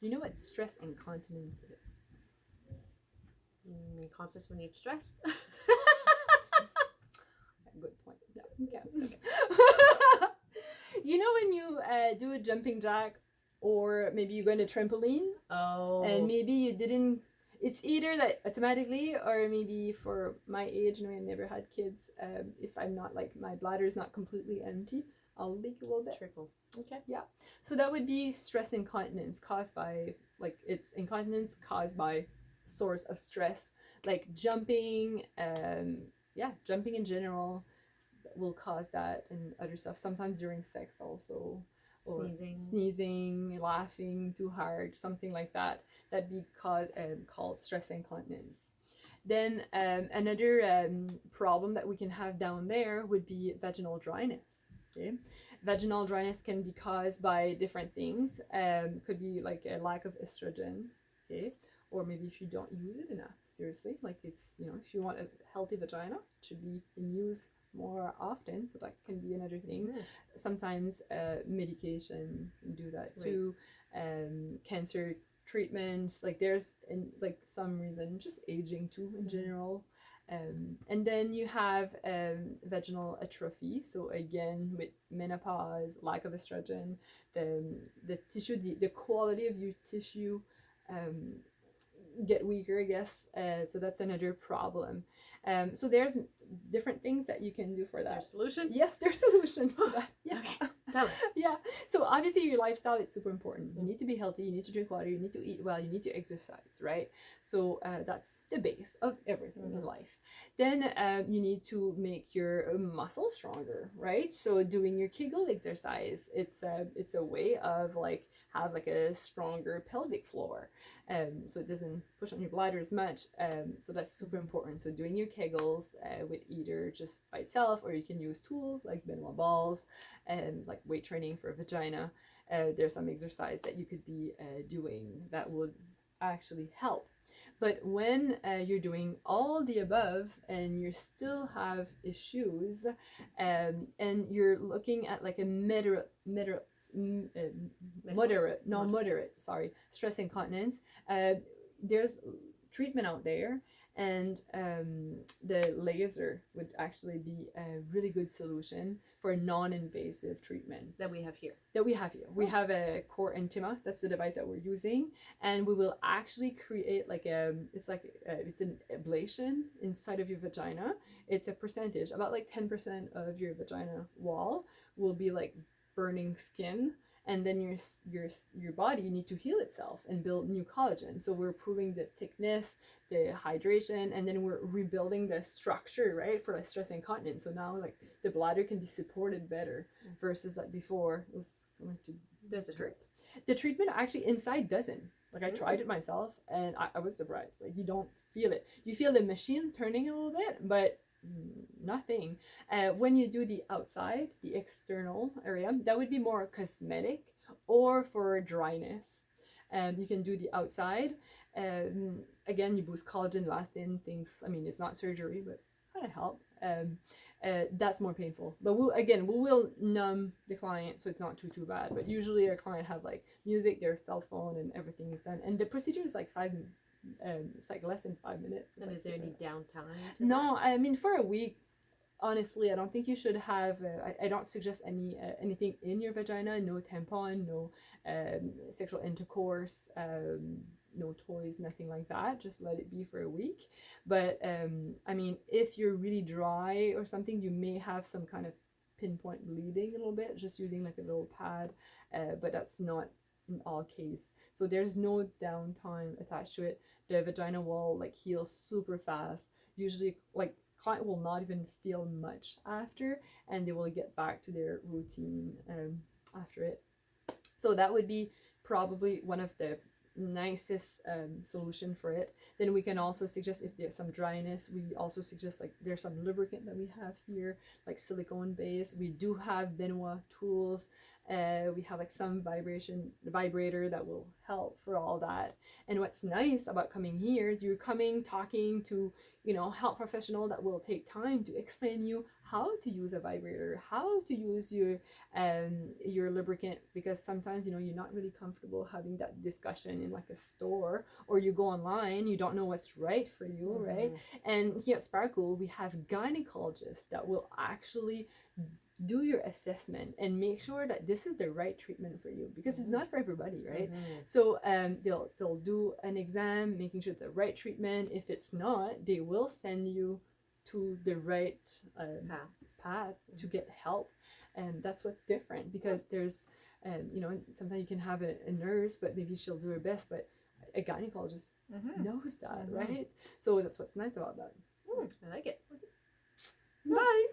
you know what stress incontinence is? Incontinence when you're stressed. Good point. Yeah. Okay. You know when you do a jumping jack, or maybe you go on a trampoline, and maybe you didn't. It's either that automatically, or maybe for my age, and I never had kids. If I'm not like my bladder is not completely empty, I'll leak a little bit. Trickle. Okay. Yeah. So that would be stress incontinence caused by it's incontinence caused by source of stress, like jumping. Jumping in general will cause that, and other stuff. Sometimes during sex also. Or sneezing, laughing too hard, something like that. That'd be called stress incontinence. Then another problem that we can have down there would be vaginal dryness. Okay? Vaginal dryness can be caused by different things. Could be like a lack of estrogen, okay? Or maybe if you don't use it enough. Seriously, like it's, if you want a healthy vagina, it should be in use more often, so that can be another thing. Sometimes medication can do that too. Cancer treatments, like there's some reason, just aging too in general. And then you have vaginal atrophy. So again, with menopause, lack of estrogen, the tissue, the quality of your tissue get weaker, I guess. So that's another problem. So there's different things that you can do for that. Is there solutions? Yes, there's solutions for that. Yes. Okay. Tell us. Yeah. So obviously your lifestyle is super important. You need to be healthy, you need to drink water, you need to eat well, you need to exercise, right? So that's the base of everything in life. Then you need to make your muscles stronger, right? So doing your Kegel exercise, it's a way of have a stronger pelvic floor, so it doesn't push on your bladder as much. So that's super important. So doing your Kegels with either just by itself, or you can use tools like Benoit balls and like weight training for a vagina. There's some exercise that you could be doing that would actually help. But when you're doing all the above and you still have issues, and you're looking at like a moderate stress incontinence, there's treatment out there, and the laser would actually be a really good solution for a non-invasive treatment that we have here. We have a Core Intima. That's the device that we're using, and we will actually create it's an ablation inside of your vagina. It's a percentage, about 10% of your vagina wall will be like burning skin, and then your body need to heal itself and build new collagen. So we're improving the thickness, the hydration, and then we're rebuilding the structure, right, for stress incontinence. So now the bladder can be supported better versus that before it was going to drip. The treatment actually inside doesn't. I tried it myself and I was surprised. You don't feel it. You feel the machine turning a little bit, but nothing. When you do the outside, the external area, that would be more cosmetic or for dryness. You can do the outside. Again, you boost collagen, elastin, things. I mean, it's not surgery, but kind of help. That's more painful. But we will numb the client so it's not too bad. But usually our client have music, their cell phone, and everything is done. And the procedure is it's less than 5 minutes. And is there any downtime? No, I mean for a week, honestly, I don't think you should have. I don't suggest anything in your vagina. No tampon, no sexual intercourse, no toys, nothing like that. Just let it be for a week. But I mean, if you're really dry or something, you may have some kind of pinpoint bleeding a little bit, just using a little pad. But that's not in all case. So there's no downtime attached to it. The vagina will heal super fast. Usually client will not even feel much after, and they will get back to their routine after it. So that would be probably one of the nicest solution for it. Then we can also suggest, if there's some dryness, we also suggest there's some lubricant that we have here, silicone based. We do have Benoit tools We have like some vibrator that will help for all that. And what's nice about coming here is you're coming talking to, you know, health professional that will take time to explain you how to use a vibrator, how to use your lubricant, because sometimes, you know, you're not really comfortable having that discussion in like a store, or you go online, you don't know what's right for you, right? And here at Sparkle, we have gynecologists that will actually do your assessment and make sure that this is the right treatment for you, because it's not for everybody, right? So they'll do an exam, making sure the right treatment. If it's not, they will send you to the right path to get help. And that's what's different, because there's you know, sometimes you can have a nurse, but maybe she'll do her best, but a gynecologist knows that, right? So that's what's nice about that. I like it. Bye.